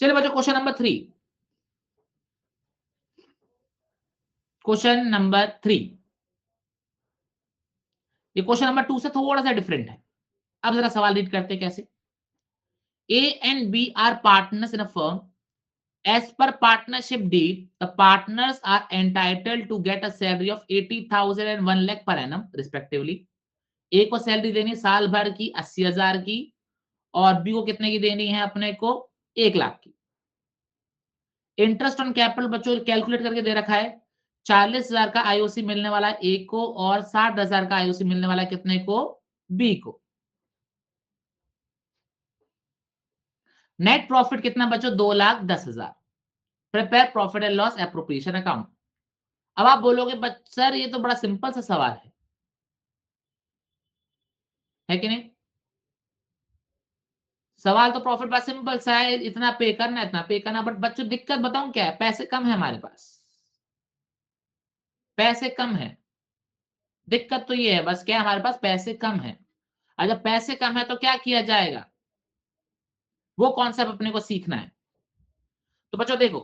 चलिए बच्चों question number 3, question number 3, ये क्वेश्चन नंबर 2 से थोड़ा सा डिफरेंट है। अब जरा सवाल रीड करते हैं कैसे। A and B are partners in a firm, as per partnership deed the partners are entitled to get a salary of 80,000 and 1 lakh per annum respectively। ए को सैलरी देनी साल भर की 80,000 की, और बी को कितने की देनी है अपने को 1 लाख की। इंटरेस्ट ऑन कैपिटल बच्चों कैलकुलेट करके दे रखा है, 40,000 का आईओसी मिलने वाला है ए को, और 60,000 का आईओसी मिलने वाला है कितने को, बी को। नेट प्रॉफिट कितना बच्चों, 2,10,000। Prepare profit and loss appropriation account. अब आप बोलोगे सर ये तो बड़ा सिंपल सा सवाल है कि नहीं? सवाल तो प्रॉफिट बड़ा सिंपल सा है, इतना पे करना इतना पे करना, बट बच्चों दिक्कत बताऊं क्या है, पैसे कम है हमारे पास, पैसे कम है। दिक्कत तो ये है बस, क्या हमारे पास पैसे कम है। और जब पैसे कम है तो क्या किया जाएगा, वो कॉन्सेप्ट अपने को सीखना है। तो बच्चों देखो,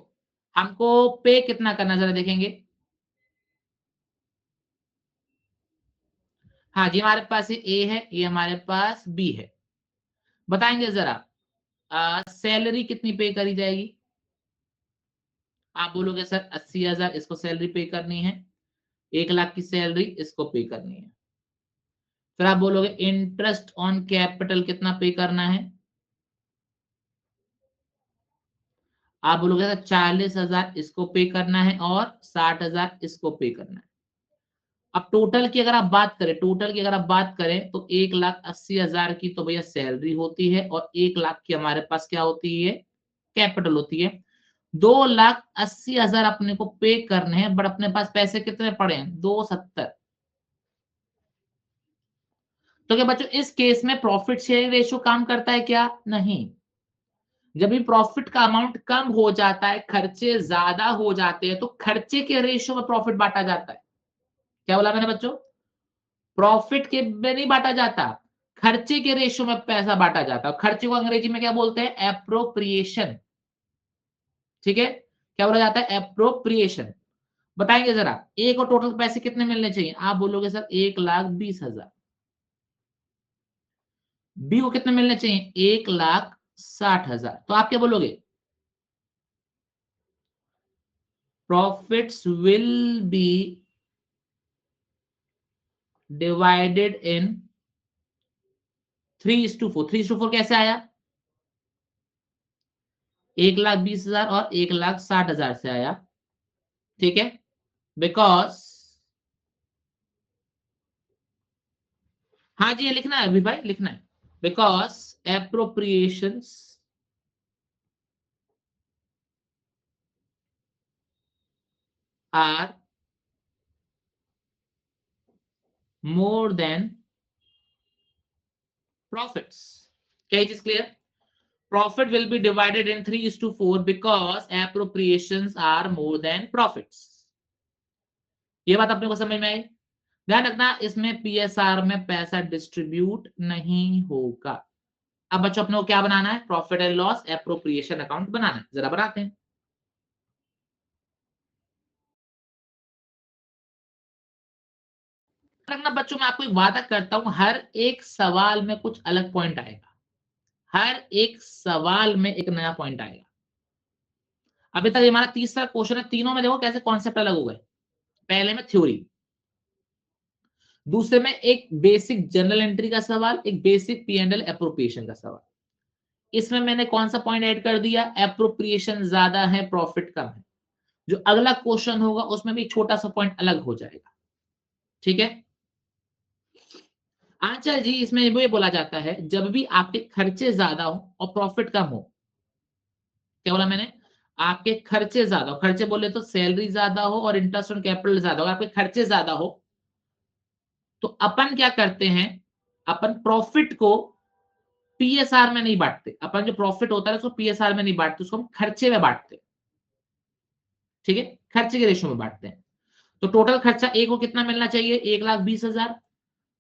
हमको पे कितना करना जरा देखेंगे। हाँ जी, हमारे पास ये ए है, ये हमारे पास बी है। बताएंगे जरा सैलरी कितनी पे करी जाएगी। आप बोलोगे सर 80,000 इसको सैलरी पे करनी है, 1 लाख की सैलरी इसको पे करनी है। फिर आप बोलोगे इंटरेस्ट ऑन कैपिटल कितना पे करना है, आप बोलोगे सर 40,000 इसको पे करना है और 60,000 इसको पे करना है। अब टोटल की अगर आप बात करें, टोटल की अगर आप बात करें तो 1,80,000 की तो भैया सैलरी होती है, और 1 लाख की हमारे पास क्या होती है, कैपिटल होती है। 2,80,000 अपने को पे करने हैं, बट अपने पास पैसे कितने पड़े हैं, 270। तो क्या बच्चों इस केस में प्रॉफिट शेयरिंग रेशियो काम करता है क्या, नहीं। जब भी प्रॉफिट का अमाउंट कम हो जाता है, खर्चे ज्यादा हो जाते हैं, तो खर्चे के रेशियो में प्रॉफिट बांटा जाता है। क्या बोला मैंने बच्चों, प्रॉफिट के में नहीं बांटा जाता, खर्चे के रेशियो में पैसा बांटा जाता है। खर्चे को अंग्रेजी में क्या बोलते हैं, एप्रोप्रिएशन। ठीक है, क्या बोला जाता है, एप्रोप्रिएशन। बताएंगे जरा ए को टोटल पैसे कितने मिलने चाहिए, आप बोलोगे सर 1,20,000। बी को कितने मिलने चाहिए, 1,60,000। तो आप क्या बोलोगे, profits will be divided in 3:4। 3:4 कैसे आया, 1,20,000 और 1,60,000 से आया। ठीक है, बिकॉज, हाँ जी ये लिखना है अभी भाई, लिखना है, because appropriations are more than profits. क्या चीज clear, profit will be divided in 3:4 because appropriations are more than profits। ये बात अपने को समझ में आई। ध्यान रखना इसमें पीएसआर में पैसा डिस्ट्रीब्यूट नहीं होगा। अब बच्चों अपने को क्या बनाना है, profit and loss appropriation account बनाना है, जरा बनाते हैं। रखना बच्चों, मैं आपको एक वादा करता हूं, हर एक सवाल में कुछ अलग पॉइंट आएगा, हर एक सवाल में एक नया पॉइंट आएगा। अभी तक हमारा तीसरा क्वेश्चन है, तीनों में देखो कैसे कॉन्सेप्ट अलग हो गए। पहले में थ्योरी, दूसरे में एक बेसिक जनरल एंट्री का सवाल, एक basic P and L appropriation का सवाल। इसमें मैंने कौन सा पॉइंट ऐड कर दिया, एप्रोप्रिएशन ज्यादा है प्रॉफिट कम है। जो अगला क्वेश्चन होगा उसमें भी छोटा सा पॉइंट अलग हो जाएगा। ठीक है, आंचल जी इसमें ये बोला जाता है जब भी आपके खर्चे ज्यादा हो और प्रॉफिट कम हो। क्या बोला मैंने, आपके खर्चे ज्यादा हो, खर्चे बोले तो सैलरी ज्यादा हो और इंटरेस्ट ऑन कैपिटल ज्यादा हो, आपके खर्चे ज्यादा हो तो अपन क्या करते हैं, अपन प्रॉफिट को पीएसआर में नहीं बांटते, अपन जो प्रॉफिट होता है उसको पीएसआर में नहीं बांटते, उसको हम खर्चे में बांटते हैं। ठीक है, खर्चे के रेशियो में बांटते हैं। तो टोटल खर्चा ए को कितना मिलना चाहिए, 1,20,000,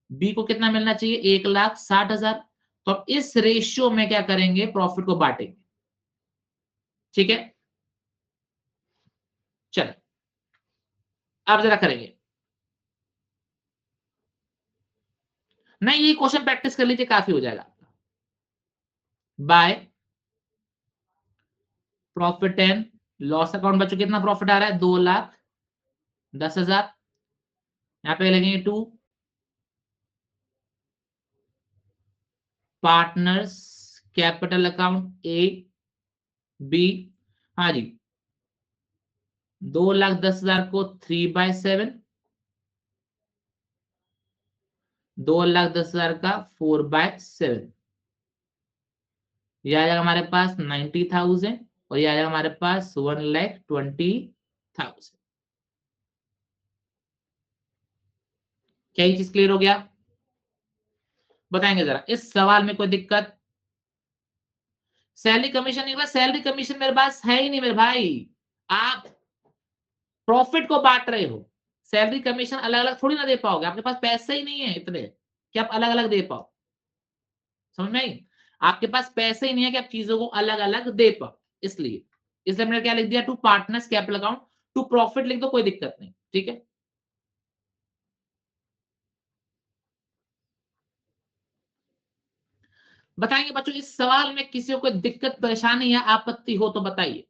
बी को कितना मिलना चाहिए, 1,60,000। तो इस रेशियो में क्या करेंगे, प्रॉफिट को बांटेंगे। ठीक है, चलो अब जरा करेंगे। नहीं, ये क्वेश्चन प्रैक्टिस कर लीजिए, काफी हो जाएगा आपका। By profit and loss account बच्चों कितना प्रॉफिट आ रहा है, 2,10,000। यहां पे लगेंगे 2 partners capital account A B. हाँ जी, 2,10,000 को 3/7, 2,10,000 का 4/7, ये आ जाएगा हमारे पास 90,000 और ये आ जाएगा हमारे पास 1,20,000। क्या ये चीज क्लियर हो गया? बताएंगे जरा इस सवाल में कोई दिक्कत? सैलरी कमीशन नहीं, सैलरी कमीशन मेरे पास है ही नहीं मेरे भाई। आप प्रॉफिट को बांट रहे हो, सैलरी कमीशन अलग अलग थोड़ी ना दे पाओगे, आपके पास पैसे ही नहीं है इतने कि आप अलग अलग दे पाओ। समझ में आई? आपके पास पैसे ही नहीं है कि आप चीजों को अलग अलग दे पाओ, इसलिए मैंने क्या लिख दिया, two partners capital account, to profit लिख दो, कोई दिक्कत नहीं। ठीक है, बताएंगे बच्चों इस सवाल में किसी को कोई दिक्कत परेशानी या आपत्ति हो तो बताइए।